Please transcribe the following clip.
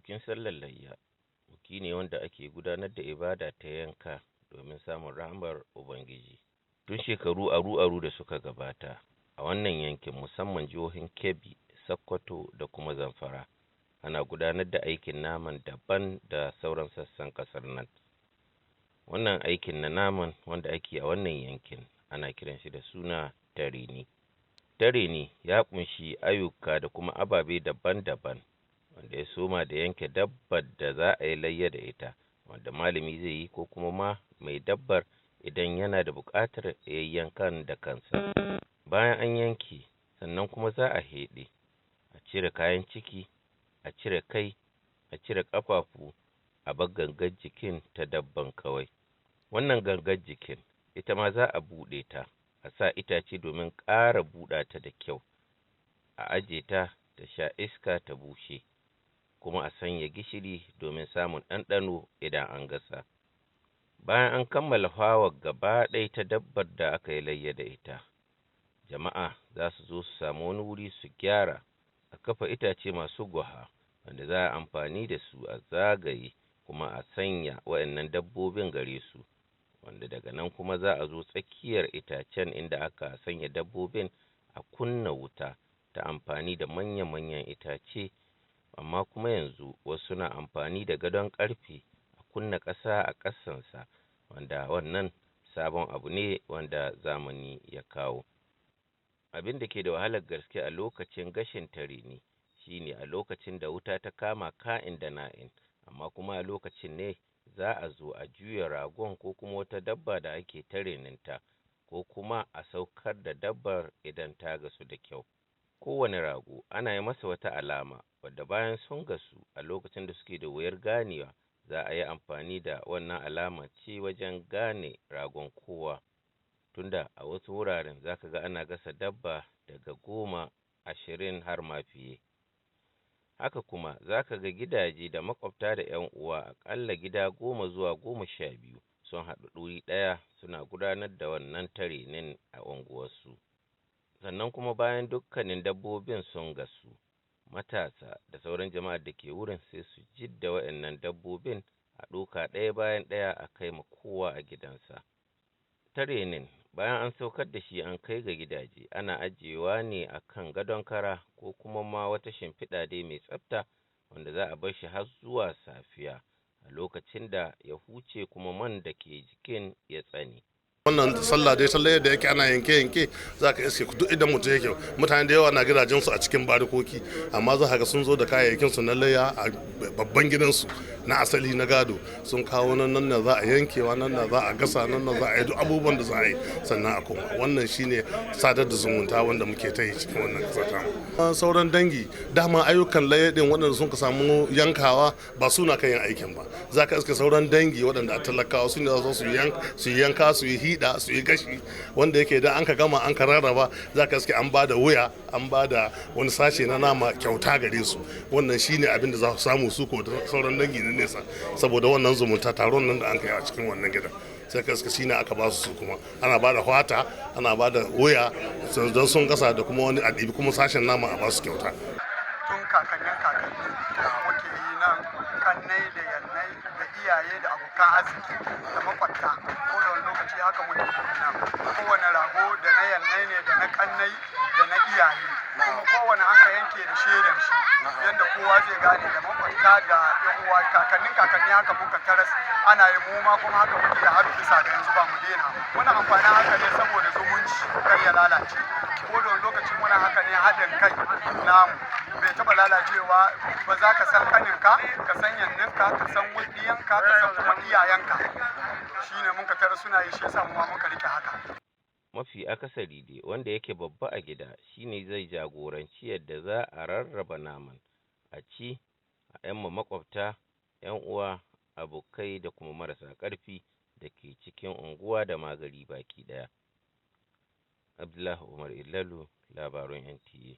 Bikin sallar layya biki ne wanda ake gudanar da ibada ta yanka domin samun rahamar Ubangiji. Tun shekaru aru-aru da suka gabata a wannan yankin musamman jihohin Kebbi, Sokoto da kuma Zamfara ana gudanar da aikin naman daban da sauran sassan ƙasar nan. Wannan aikin na naman wanda ake a wannan yankin ana kiran shi da suna tarini. Tarini ya ƙunshi ayyuka da kuma ababe daban-daban wanda ya soma da yanke dabbar da za a yi layya da ita, wanda malami zai yi ko kuma ma mai dabbar idan yana da buƙatar yankan da kansa. Bayan an yanke, sannan kuma za a heɗe, a cire kayan ciki, a cire kai, a cire ƙafafu, a bar gangar jikin ta dabban kawai. Wannan gangar jikin ita ma za a buɗe ta, a sa itace domin ƙara buɗa ta da kyau, a aje ta ta sha iska ta bushe, kuma a sanya gishiri domin samun ɗanɗano idan an gasa. Bayan an kammala fawar gaba ɗaya ta dabbar da aka yi layya da ita, jama'a za su zo su samu wani wuri su gyara, a kafa itace masu gwaha wanda za a amfani da su a zagaye kuma a sanya waɗannan dabbobin gare su, wanda daga nan kuma za a zo tsakiyar itacen inda aka sanya dabbobin a kunna wuta ta amfani da manya-manyan itace, amma kuma yanzu wasu na amfani da gadon ƙarfe a kunna ƙasa a ƙasansa, wanda wannan sabon abu ne wanda zamani ya kawo. Abin da ke da wahalar gaske a lokacin gashin tarini shine a lokacin da wuta ta kama ka'in da na'in, amma kuma a lokacin ne za a zo a juya ragon ko kuma wata dabba da ake tareninta, ko kuma a saukar da dabbar idan ta gasu da kyau. Kowane rago ana yi masa wata alama wadda bayan sun gasu a lokacin da suke da wuyar ganewa, za a yi amfani da wannan alama ce wajen gane ragon kowa. Tunda a wasu wuraren za ka ga ana gasa dabba daga 10, 20 har ma fiye. Haka kuma za ka ga gidaje da makwabta da 'yan uwa aƙalla gida 10 zuwa 12 sun haɗu wuri ɗaya suna gudanar da wannan tarenin a unguwarsu. Sannan kuma bayan dukkanin dabbobin sun gasu, matasa da sauran jama'ar da ke wurin sai su jidda waɗannan dabbobin a ɗoka ɗaya bayan ɗaya a kai ma kowa a gidansa. Tarenin bayan an saukar da shi an kai ga gidaje, ana ajiyewa ne a kan gadon kara ko kuma ma wata shimfiɗa dai mai tsafta wanda za a bar shi har zuwa safiya a lokacin da ya huce kuma man da ke jikin ya tsane. Wannan sallah dai sallah da yake ana yanke za ka iske duk idan mutum yake, mutane da yawa na gidajensu a cikin barikoki, amma za ka ga sun zo da kayayyakin su na layya a babban gidansu na asali na gado, sun kawo nan da za a yankewa, nan da za a gasa, nan da za a yi duk abubuwan da za a yi sannan a koma. Wannan shine sadar da zumunta wanda muke ta yi cikin wannan ƙasa ta. Sauran dangi dama ayyukan layya din waɗanda sun ka samu yankawa ba su na kan yin aikin ba, za ka iske sauran dangi waɗanda a talakawa su ne za su yanka, su yi hida, su yi gashi, wanda yake da an ka gama an ka rarraba, za ka iske an ba da wuya, an ba da wani sashe na nama kyauta gare su. Wannan shine abin da za su samu su ko sauran dangi na nesa, saboda wannan zumunta taron nan da an kai a cikin wannan gidan. Sai ka iske shine aka ba su kuma ana ba da fata, ana ba da wuya don sun gasa, da kuma wani adibi kuma sashen nama a ba su kyauta. Tun kakanni da muke yi nan, kannai da yannai da iyaye da abokan arziki da makwabta, kowane lokaci haka muke yi nan. Kowane rago da na yannai ne da na kannai da na iyaye, kuma kowane an ka yanke da shaidan shi yadda kowa zai gane, da makwabta da yan uwa. Kakanni haka muka taras ana yi, mu ma kuma haka muke har bisa da yanzu ba mu daina. Muna amfani haka ne saboda zumunci kar ya lalace. Kowane lokaci muna haka ne haɗin kai namu bai taɓa lalacewa ba. Za ka san kaninka, ka san yanninka, ka san wuɗiyanka, ka san kuma iyayenka. Shine muka tara suna yi, shi yasa mu ma muka rike haka. Mafi akasari dai wanda yake babba a gida shine zai jagoranci yadda za a rarraba naman a ci, a 'yan makwabta, 'yan uwa, abokai da kuma marasa ƙarfi da ke cikin unguwa da magari baki ɗaya. Abdullahi Umar Illalu, labarun NTA.